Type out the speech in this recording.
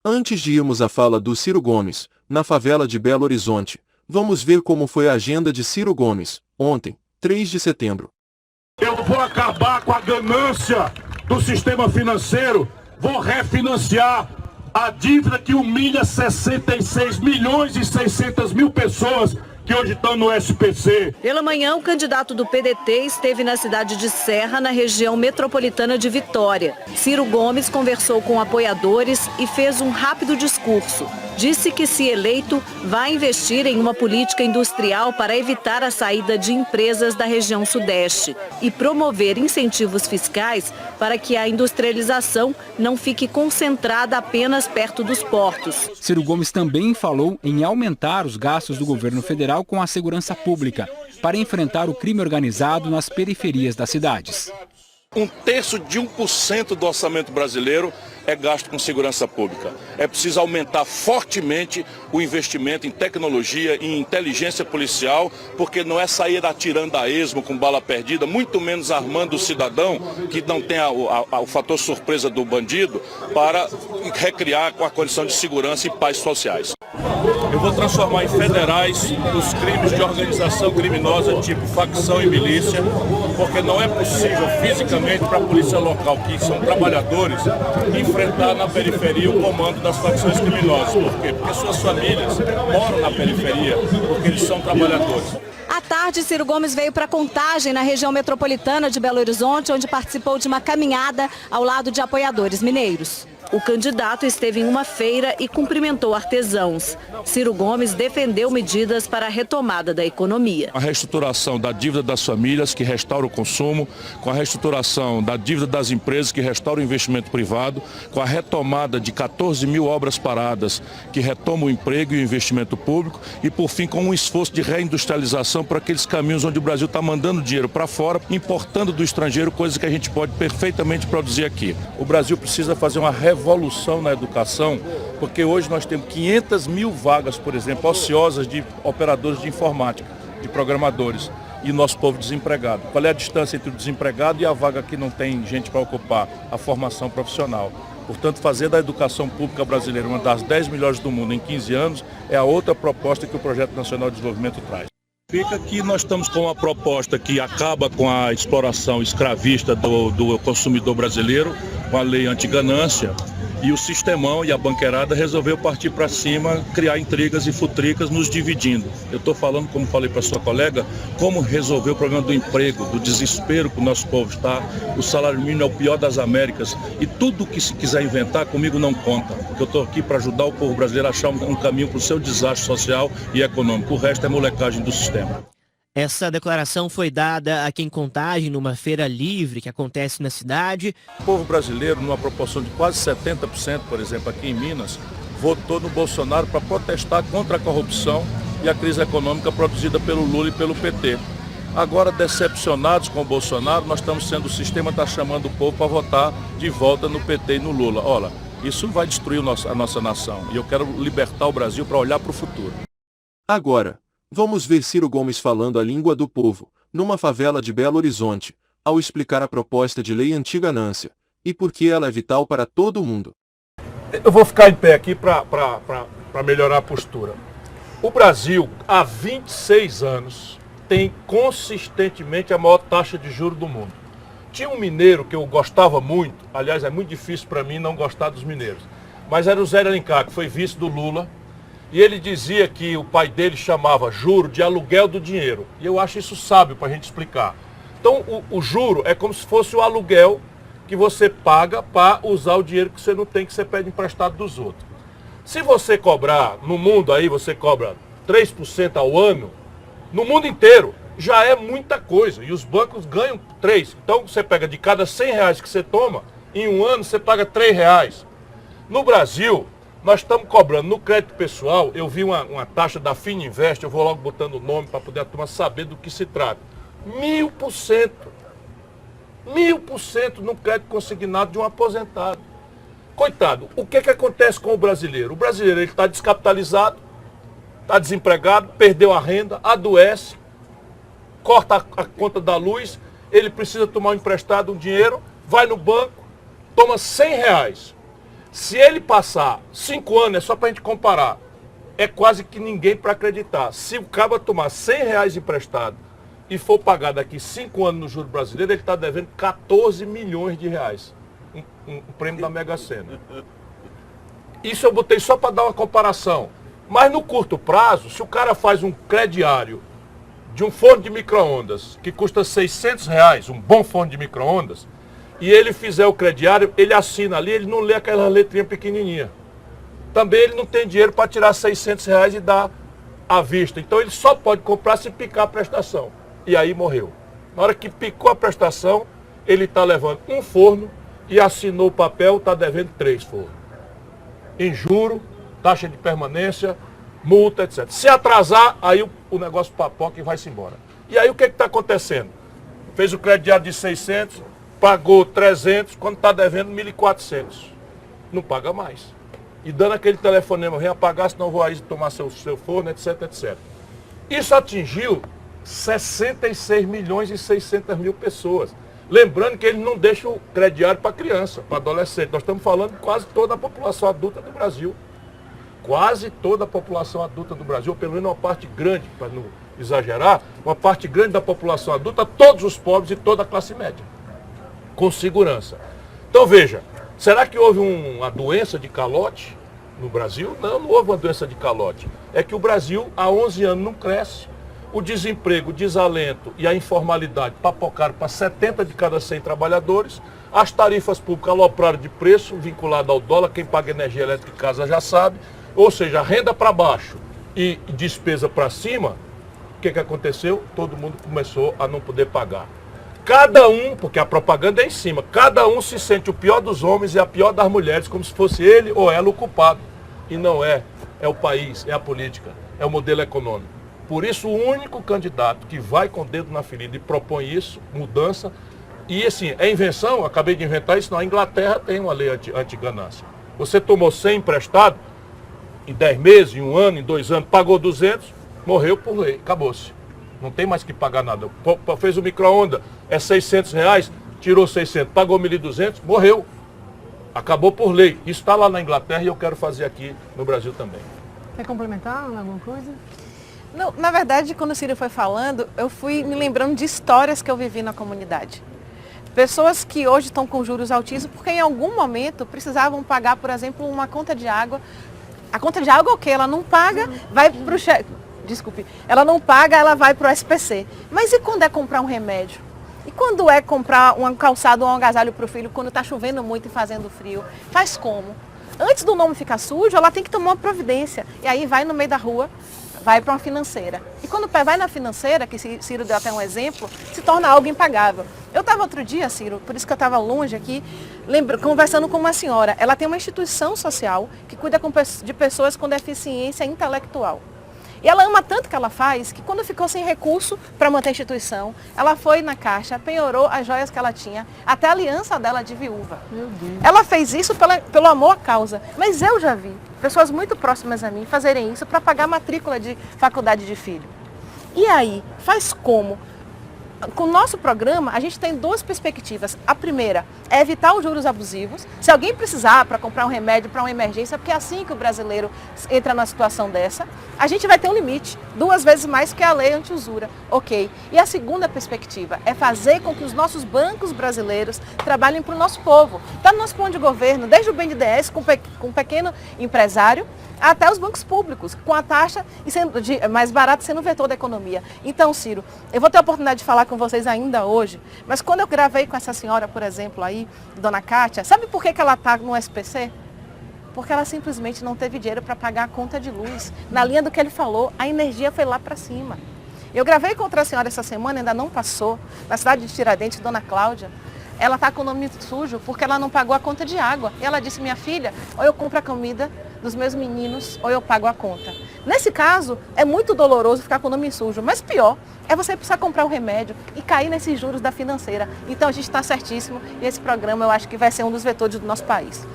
Antes de irmos à fala do Ciro Gomes, na favela de Belo Horizonte, vamos ver como foi a agenda de Ciro Gomes, ontem, 3 de setembro. Eu vou acabar com a ganância do sistema financeiro, vou refinanciar a dívida que humilha 66 milhões e 600 mil pessoas que hoje estão no SPC. Pela manhã, o candidato do PDT esteve na cidade de Serra, na região metropolitana de Vitória. Ciro Gomes conversou com apoiadores e fez um rápido discurso. Disse que, se eleito, vai investir em uma política industrial para evitar a saída de empresas da região sudeste e promover incentivos fiscais para que a industrialização não fique concentrada apenas perto dos portos. Ciro Gomes também falou em aumentar os gastos do governo federal com a segurança pública para enfrentar o crime organizado nas periferias das cidades. 1/3 de 1% do orçamento brasileiro é gasto com segurança pública. É preciso aumentar fortemente o investimento em tecnologia e em inteligência policial, porque não é sair atirando a esmo com bala perdida, muito menos armando o cidadão, que não tem o fator surpresa do bandido, para recriar com a condição de segurança e paz sociais. Eu vou transformar em federais os crimes de organização criminosa tipo facção e milícia, porque não é possível fisicamente para a polícia local, que são trabalhadores, enfrentar na periferia o comando das facções criminosas. Por quê? Porque suas famílias moram na periferia, porque eles são trabalhadores. À tarde, Ciro Gomes veio para Contagem, na região metropolitana de Belo Horizonte, onde participou de uma caminhada ao lado de apoiadores mineiros. O candidato esteve em uma feira e cumprimentou artesãos. Ciro Gomes defendeu medidas para a retomada da economia. A reestruturação da dívida das famílias, que restaura o consumo, com a reestruturação da dívida das empresas, que restaura o investimento privado, com a retomada de 14 mil obras paradas, que retoma o emprego e o investimento público, e por fim com um esforço de reindustrialização para aqueles caminhos onde o Brasil está mandando dinheiro para fora, importando do estrangeiro coisas que a gente pode perfeitamente produzir aqui. O Brasil precisa fazer uma revolução na educação, porque hoje nós temos 500 mil vagas, por exemplo, ociosas de operadores de informática, de programadores, e nosso povo desempregado. Qual é a distância entre o desempregado e a vaga que não tem gente para ocupar? A formação profissional. Portanto, fazer da educação pública brasileira uma das 10 melhores do mundo em 15 anos é a outra proposta que o Projeto Nacional de Desenvolvimento traz. Fica que nós estamos com uma proposta que acaba com a exploração escravista do consumidor brasileiro, com a lei anti-ganância, e o sistemão e a banqueirada resolveu partir para cima, criar intrigas e futricas, nos dividindo. Eu estou falando, como falei para sua colega, como resolver o problema do emprego, do desespero que o nosso povo está. O salário mínimo é o pior das Américas e tudo que se quiser inventar comigo não conta. Eu estou aqui para ajudar o povo brasileiro a achar um caminho para o seu desastre social e econômico. O resto é molecagem do sistema. Essa declaração foi dada aqui em Contagem, numa feira livre que acontece na cidade. O povo brasileiro, numa proporção de quase 70%, por exemplo, aqui em Minas, votou no Bolsonaro para protestar contra a corrupção e a crise econômica produzida pelo Lula e pelo PT. Agora, decepcionados com o Bolsonaro, nós estamos sendo, o sistema está chamando o povo para votar de volta no PT e no Lula. Olha, isso vai destruir a nossa nação e eu quero libertar o Brasil para olhar para o futuro. Agora, vamos ver Ciro Gomes falando a língua do povo, numa favela de Belo Horizonte, ao explicar a proposta de lei anti-ganância, e por que ela é vital para todo mundo. Eu vou ficar em pé aqui para melhorar a postura. O Brasil, há 26 anos, tem consistentemente a maior taxa de juros do mundo. Tinha um mineiro que eu gostava muito, aliás, é muito difícil para mim não gostar dos mineiros, mas era o Zé Alencar, que foi vice do Lula. E ele dizia que o pai dele chamava juro de aluguel do dinheiro. E eu acho isso sábio para a gente explicar. Então, o juro é como se fosse o aluguel que você paga para usar o dinheiro que você não tem, que você pede emprestado dos outros. Se você cobrar, no mundo aí, você cobra 3% ao ano, no mundo inteiro, já é muita coisa. E os bancos ganham 3%. Então, você pega de cada R$100 que você toma, em um ano você paga R$3. No Brasil, nós estamos cobrando no crédito pessoal, eu vi uma taxa da Fininvest, eu vou logo botando o nome para poder a turma saber do que se trata. 1000%. 1000% no crédito consignado de um aposentado. Coitado, o que acontece com o brasileiro? O brasileiro está descapitalizado, está desempregado, perdeu a renda, adoece, corta a conta da luz, ele precisa tomar um emprestado, um dinheiro, vai no banco, toma R$100. Se ele passar 5 anos, é só para a gente comparar, é quase que ninguém para acreditar. Se o cara tomar R$100 emprestado e for pagar daqui 5 anos no juro brasileiro, ele está devendo 14 milhões de reais. Um prêmio da Mega Sena. Isso eu botei só para dar uma comparação. Mas no curto prazo, se o cara faz um crediário de um forno de micro-ondas que custa R$600, um bom forno de micro-ondas, e ele fizer o crediário, ele assina ali, ele não lê aquela letrinha pequenininha. Também ele não tem dinheiro para tirar R$600 e dar à vista. Então ele só pode comprar se picar a prestação. E aí morreu. Na hora que picou a prestação, ele está levando um forno e assinou o papel, está devendo 3 fornos. Em juro, taxa de permanência, multa, etc. Se atrasar, aí o negócio papoca e vai-se embora. E aí o que está acontecendo? Fez o crediário de 600, pagou 300, quando está devendo 1.400. Não paga mais. E dando aquele telefonema, venha pagar, senão vou aí tomar seu forno, etc, etc. Isso atingiu 66 milhões e 600 mil pessoas. Lembrando que ele não deixa o crediário para criança, para adolescente. Nós estamos falando de quase toda a população adulta do Brasil. Quase toda a população adulta do Brasil, ou pelo menos uma parte grande, para não exagerar, uma parte grande da população adulta, todos os pobres e toda a classe média. Com segurança. Então veja, será que houve uma doença de calote no Brasil? Não, não houve uma doença de calote. É que o Brasil há 11 anos não cresce. O desemprego, o desalento e a informalidade papocaram para 70 de cada 100 trabalhadores. As tarifas públicas alopraram de preço, vinculado ao dólar, quem paga energia elétrica em casa já sabe. Ou seja, renda para baixo e despesa para cima, o que aconteceu? Todo mundo começou a não poder pagar. Cada um, porque a propaganda é em cima, cada um se sente o pior dos homens e a pior das mulheres, como se fosse ele ou ela o culpado. E não é. É o país, é a política, é o modelo econômico. Por isso, o único candidato que vai com o dedo na ferida e propõe isso, mudança, e assim, é invenção, acabei de inventar isso, na Inglaterra tem uma lei anti-ganância. Você tomou 100 emprestado, em 10 meses, em 1 ano, em 2 anos, pagou 200, morreu por lei, acabou-se. Não tem mais que pagar nada. Fez o micro-ondas, é R$600, tirou 600, pagou 1.200, morreu. Acabou por lei. Isso está lá na Inglaterra e eu quero fazer aqui no Brasil também. Quer complementar alguma coisa? Não, na verdade, quando o Ciro foi falando, eu fui me lembrando de histórias que eu vivi na comunidade. Pessoas que hoje estão com juros altíssimos porque em algum momento precisavam pagar, por exemplo, uma conta de água. A conta de água, ok, ela não paga, vai para o cheque. Desculpe, ela não paga, ela vai para o SPC. Mas e quando é comprar um remédio? E quando é comprar um calçado ou um agasalho para o filho, quando está chovendo muito e fazendo frio? Faz como? Antes do nome ficar sujo, ela tem que tomar uma providência. E aí vai no meio da rua, vai para uma financeira. E quando vai na financeira, que Ciro deu até um exemplo, se torna algo impagável. Eu estava outro dia, Ciro, por isso que eu estava longe aqui, conversando com uma senhora. Ela tem uma instituição social que cuida de pessoas com deficiência intelectual. E ela ama tanto o que ela faz, que quando ficou sem recurso para manter a instituição, ela foi na caixa, penhorou as joias que ela tinha, até a aliança dela de viúva. Meu Deus. Ela fez isso pelo amor à causa. Mas eu já vi pessoas muito próximas a mim fazerem isso para pagar a matrícula de faculdade de filho. E aí, faz como? Com o nosso programa, a gente tem 2 perspectivas. A primeira é evitar os juros abusivos. Se alguém precisar para comprar um remédio para uma emergência, porque é assim que o brasileiro entra numa situação dessa, a gente vai ter um limite, 2 vezes mais que a lei anti-usura. Ok. E a segunda perspectiva é fazer com que os nossos bancos brasileiros trabalhem para o nosso povo. Está no nosso plano de governo, desde o BNDES com o pequeno empresário, até os bancos públicos, com a taxa mais barata sendo o vetor da economia. Então, Ciro, eu vou ter a oportunidade de falar com vocês ainda hoje, mas quando eu gravei com essa senhora, por exemplo, aí, Dona Kátia, sabe por que ela está no SPC? Porque ela simplesmente não teve dinheiro para pagar a conta de luz. Na linha do que ele falou, a energia foi lá para cima. Eu gravei com outra senhora essa semana, ainda não passou, na cidade de Tiradentes, Dona Cláudia. Ela está com o nome sujo porque ela não pagou a conta de água. E ela disse, minha filha, ou eu compro a comida dos meus meninos, ou eu pago a conta. Nesse caso, é muito doloroso ficar com o nome sujo, mas pior é você precisar comprar um remédio e cair nesses juros da financeira. Então a gente está certíssimo e esse programa eu acho que vai ser um dos vetores do nosso país.